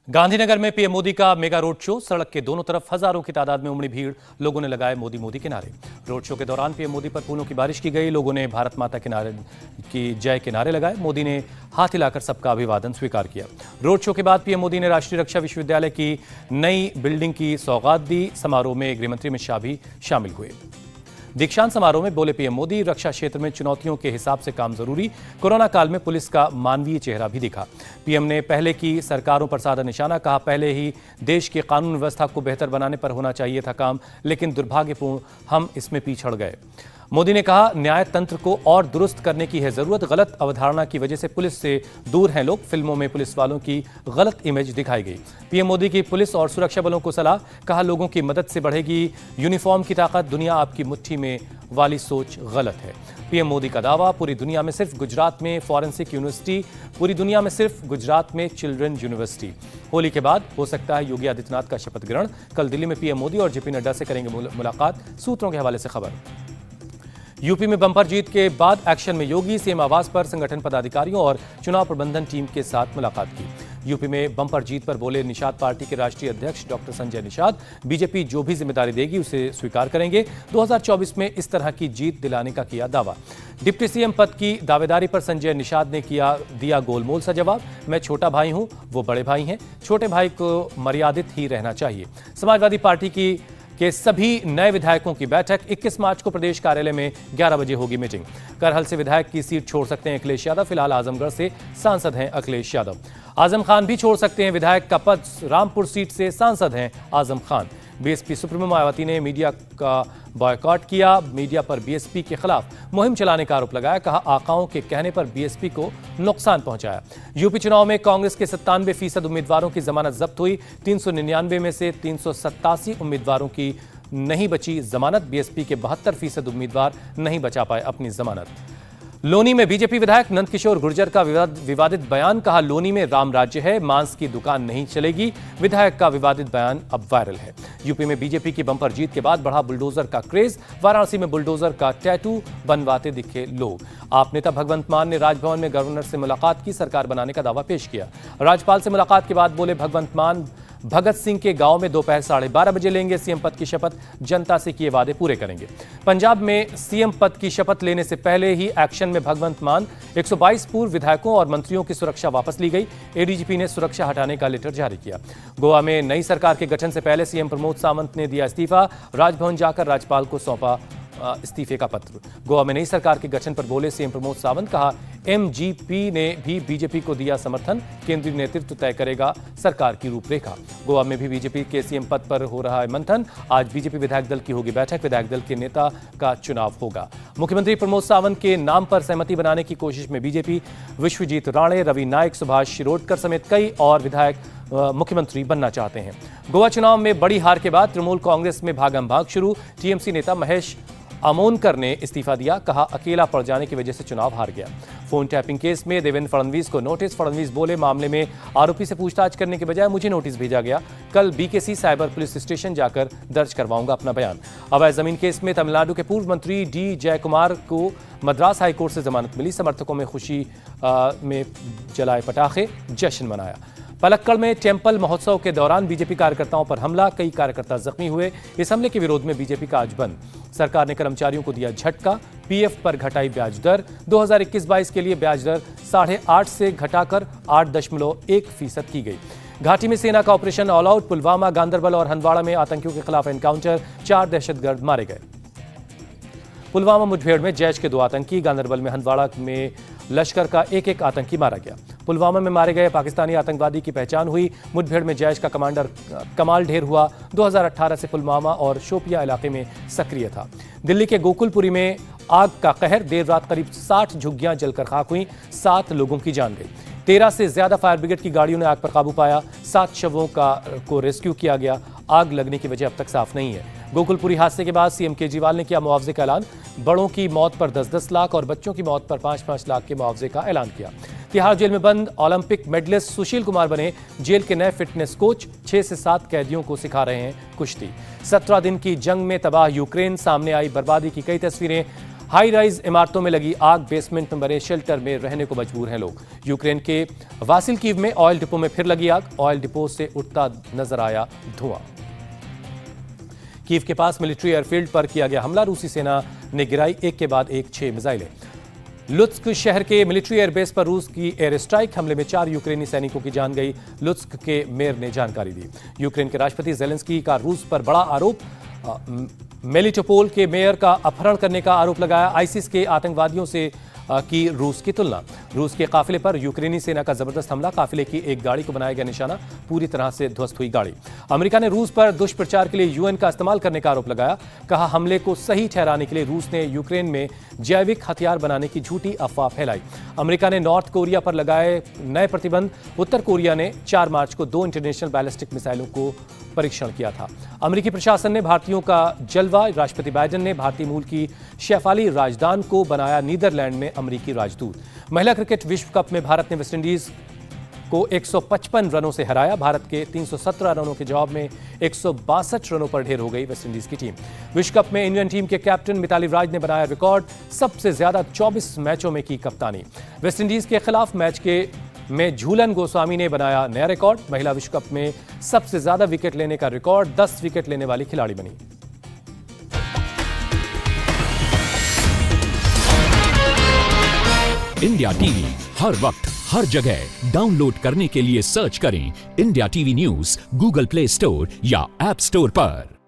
गांधीनगर में पीएम मोदी का mega road show. सड़क के दोनों तरफ हजारों की तादाद में उमड़ी भीड़। लोगों ने लगाए मोदी मोदी के नारे। रोड शो के दौरान पीएम मोदी पर फूलों की बारिश की गई। लोगों ने भारत माता के नारे की जय के नारे लगाए। मोदी ने हाथ हिलाकर सबका अभिवादन स्वीकार किया। रोड शो के बाद पीएम मोदी ने राष्ट्रीय रक्षा विश्वविद्यालय की नई बिल्डिंग की सौगात दी। समारोह में गृहमंत्री अमित शाह भी शामिल हुए। दीक्षांत समारोह में बोले पीएम मोदी, रक्षा क्षेत्र में चुनौतियों के हिसाब से काम जरूरी। कोरोना काल में पुलिस का मानवीय चेहरा भी दिखा। पीएम ने पहले की सरकारों पर साधा निशाना। कहा, पहले ही देश की कानून व्यवस्था को बेहतर बनाने पर होना चाहिए था काम, लेकिन दुर्भाग्यपूर्ण हम इसमें पीछड़ गए। मोदी ने कहा, न्याय तंत्र को और दुरुस्त करने की है जरूरत। गलत अवधारणा की वजह से पुलिस से दूर हैं लोग। फिल्मों में पुलिस वालों की गलत इमेज दिखाई गई। पीएम मोदी की पुलिस और सुरक्षा बलों को सलाह। कहा, लोगों की मदद से बढ़ेगी यूनिफॉर्म की ताकत। दुनिया आपकी मुट्ठी में वाली सोच गलत है। पीएम मोदी का दावा, पूरी दुनिया में सिर्फ गुजरात में फॉरेंसिक यूनिवर्सिटी, पूरी दुनिया में सिर्फ गुजरात में चिल्ड्रन यूनिवर्सिटी। होली के बाद हो सकता है योगी आदित्यनाथ का शपथ ग्रहण। कल दिल्ली में पीएम मोदी और जेपी नड्डा से करेंगे मुलाकात। सूत्रों के हवाले से खबर। यूपी में बम्पर जीत के बाद एक्शन में योगी। सीएम आवास पर संगठन पदाधिकारियों और चुनाव प्रबंधन टीम के साथ मुलाकात की। यूपी में बम्पर जीत पर बोले निषाद पार्टी के राष्ट्रीय अध्यक्ष डॉक्टर संजय निषाद, बीजेपी जो भी जिम्मेदारी देगी उसे स्वीकार करेंगे। 2024 में इस तरह की जीत दिलाने का किया दावा। डिप्टी सीएम पद की दावेदारी पर संजय निषाद ने दिया गोलमोल सा जवाब। मैं छोटा भाई हूं, वो बड़े भाई हैं। छोटे भाई को मर्यादित ही रहना चाहिए। समाजवादी पार्टी के सभी नए विधायकों की बैठक। 21 मार्च को प्रदेश कार्यालय में 11 बजे होगी मीटिंग। करहल से विधायक की सीट छोड़ सकते हैं अखिलेश यादव। फिलहाल आजमगढ़ से सांसद हैं अखिलेश यादव। आजम खान भी छोड़ सकते हैं विधायक का पद। रामपुर सीट से सांसद हैं आजम खान। बीएसपी सुप्रीमो मायावती ने मीडिया का बॉयकॉट किया। मीडिया पर बीएसपी के खिलाफ मुहिम चलाने का आरोप लगाया। कहा, आकाओं के कहने पर बीएसपी को नुकसान पहुंचाया। यूपी चुनाव में कांग्रेस के 97% उम्मीदवारों की जमानत जब्त हुई। 399 में से 387 उम्मीदवारों की नहीं बची जमानत। बीएसपी के 72% उम्मीदवार नहीं बचा पाए अपनी जमानत। लोनी में बीजेपी विधायक नंदकिशोर गुर्जर का विवादित बयान। कहा, लोनी में राम राज्य है, मांस की दुकान नहीं चलेगी। विधायक का विवादित बयान अब वायरल है। यूपी में बीजेपी की बम्पर जीत के बाद बढ़ा बुलडोजर का क्रेज। वाराणसी में बुलडोजर का टैटू बनवाते दिखे लोग। आप नेता भगवंत मान ने राजभवन में गवर्नर से मुलाकात की। सरकार बनाने का दावा पेश किया। राज्यपाल से मुलाकात के बाद बोले भगवंत मान, भगत सिंह के गांव में दोपहर 12:30 बजे लेंगे सीएम पद की शपथ। जनता से किए वादे पूरे करेंगे। पंजाब में सीएम पद की शपथ लेने से पहले ही एक्शन में भगवंत मान। 122 पूर्व विधायकों और मंत्रियों की सुरक्षा वापस ली गई। एडीजीपी ने सुरक्षा हटाने का लेटर जारी किया। गोवा में नई सरकार के गठन से पहले सीएम प्रमोद सावंत ने दिया इस्तीफा। राजभवन जाकर राज्यपाल को सौंपा इस्तीफे का पत्र। गोवा में नई सरकार के गठन पर बोले सीएम प्रमोद सावंत। कहा, एमजीपी ने भी बीजेपी को दिया समर्थन। केंद्रीय नेतृत्व तय करेगा सरकार की रूपरेखा। गोवा में भी बीजेपी के सीएम पद पर हो रहा है मंथन। आज बीजेपी विधायक दल की होगी बैठक। विधायक दल के नेता का चुनाव होगा। मुख्यमंत्री प्रमोद सावंत के नाम पर सहमति बनाने की कोशिश में बीजेपी। विश्वजीत राणे, रवि नायक, सुभाष शिरोडकर समेत कई और विधायक मुख्यमंत्री बनना चाहते हैं। गोवा चुनाव में बड़ी हार के बाद तृणमूल कांग्रेस में भागम भाग शुरू। टीएमसी नेता महेश अमोनकर ने इस्तीफा दिया। कहा, अकेला पड़ जाने की वजह से चुनाव हार गया। फोन टैपिंग केस में देवेंद्र फडणवीस को नोटिस। फडणवीस बोले, मामले में आरोपी से पूछताछ करने के बजाय मुझे नोटिस भेजा गया। कल बीकेसी साइबर पुलिस स्टेशन जाकर दर्ज करवाऊंगा अपना बयान। अवैध जमीन केस में तमिलनाडु के पूर्व मंत्री डी जयकुमार को मद्रास हाईकोर्ट से जमानत मिली। समर्थकों में खुशी में जलाए पटाखे, जश्न मनाया। पलक्कड़ में टेम्पल महोत्सव के दौरान बीजेपी कार्यकर्ताओं पर हमला। कई कार्यकर्ता जख्मी हुए। इस हमले के विरोध में बीजेपी का आज बंद। सरकार ने कर्मचारियों को दिया झटका। पीएफ पर घटाई ब्याज दर। 2021-22 के लिए ब्याज दर 8.5% से घटाकर 8.1% की गई। घाटी में सेना का operation all out. Pulwama, Ganderbal और हंदवाड़ा में आतंकियों के खिलाफ एनकाउंटर। 4 दहशतगर्द मारे गए। पुलवामा मुठभेड़ में जैश के 2 आतंकी। गांदरबल में हंदवाड़ा में लश्कर का एक आतंकी मारा गया। पुलवामा में मारे गए पाकिस्तानी आतंकवादी की पहचान हुई। मुठभेड़ में जैश का कमांडर कमाल ढेर हुआ। 2018 से पुलवामा और शोपिया इलाके में सक्रिय था। दिल्ली के गोकुलपुरी में आग का कहर। देर रात करीब 60 झुग्गियां जलकर खाक हुई। 7 लोगों की जान गई। 13 से ज्यादा फायर ब्रिगेड की गाड़ियों ने आग पर काबू पाया। 7 शवों को रेस्क्यू किया गया। आग लगने की वजह अब तक साफ नहीं है। गोकुलपुरी हादसे के बाद सीएम केजरीवाल ने किया मुआवजे का ऐलान। बड़ों की मौत पर 10-10 लाख और बच्चों की मौत पर 5-5 लाख के मुआवजे का ऐलान किया। तिहाड़ जेल में बंद ओलंपिक मेडलिस्ट सुशील कुमार बने जेल के नए फिटनेस कोच। 6 से 7 कैदियों को सिखा रहे हैं कुश्ती। 17 दिन की जंग में तबाह यूक्रेन। सामने आई बर्बादी की कई तस्वीरें। हाई राइज इमारतों में लगी आग, बेसमेंट में बने शेल्टर में रहने को मजबूर हैं लोग। यूक्रेन के वासिलकीव में ऑयल डिपो में फिर लगी आग, ऑयल डिपो से उठता नजर आया धुआं। कीव के पास मिलिट्री एयरफील्ड पर किया गया हमला, रूसी सेना ने गिराई एक के बाद एक 6 मिसाइलें। लुत्स्क शहर के मिलिट्री एयरबेस पर रूस की एयर स्ट्राइक, हमले में 4 यूक्रेनी सैनिकों की जान गई, लुत्स्क के मेयर ने जानकारी दी। यूक्रेन के राष्ट्रपति जेलेंस्की का रूस पर बड़ा आरोप, मेलिटोपोल के मेयर का अपहरण करने का आरोप लगाया, आईसिस के आतंकवादियों से की रूस की तुलना। रूस के काफिले पर यूक्रेनी सेना का जबरदस्त हमला, काफिले की एक गाड़ी को बनाया गया निशाना, पूरी तरह से ध्वस्त हुई गाड़ी। अमेरिका ने रूस पर दुष्प्रचार के लिए यूएन का इस्तेमाल करने का आरोप लगाया, कहा हमले को सही ठहराने के लिए रूस ने यूक्रेन में जैविक हथियार बनाने की झूठी अफवाह फैलाई। अमेरिका ने नॉर्थ कोरिया पर लगाए नए प्रतिबंध, उत्तर कोरिया ने 4 मार्च को 2 इंटरनेशनल बैलिस्टिक मिसाइलों को परीक्षण किया था। अमेरिकी प्रशासन ने भारतीयों का जलवा, राष्ट्रपति बाइडेन ने भारतीय मूल की शेफाली राजदान को बनाया नीदरलैंड में अमेरिकी राजदूत। महिला क्रिकेट विश्व कप में भारत ने वेस्टइंडीज को 155 रनों से हराया, भारत के 317 रनों के जवाब में 162 रनों पर ढेर हो गई वेस्टइंडीज की टीम। विश्व कप में इंडियन टीम के कैप्टन मिताली राज ने बनाया रिकॉर्ड, सबसे ज्यादा 24 मैचों में की कप्तानी। वेस्टइंडीज के खिलाफ मैच में झूलन गोस्वामी ने बनाया नया रिकॉर्ड, महिला विश्व कप में सबसे ज्यादा विकेट लेने का रिकॉर्ड 10 विकेट लेने वाली खिलाड़ी बनी। इंडिया टीवी हर वक्त हर जगह डाउनलोड करने के लिए सर्च करें India TV news Google play store या ऐप स्टोर पर।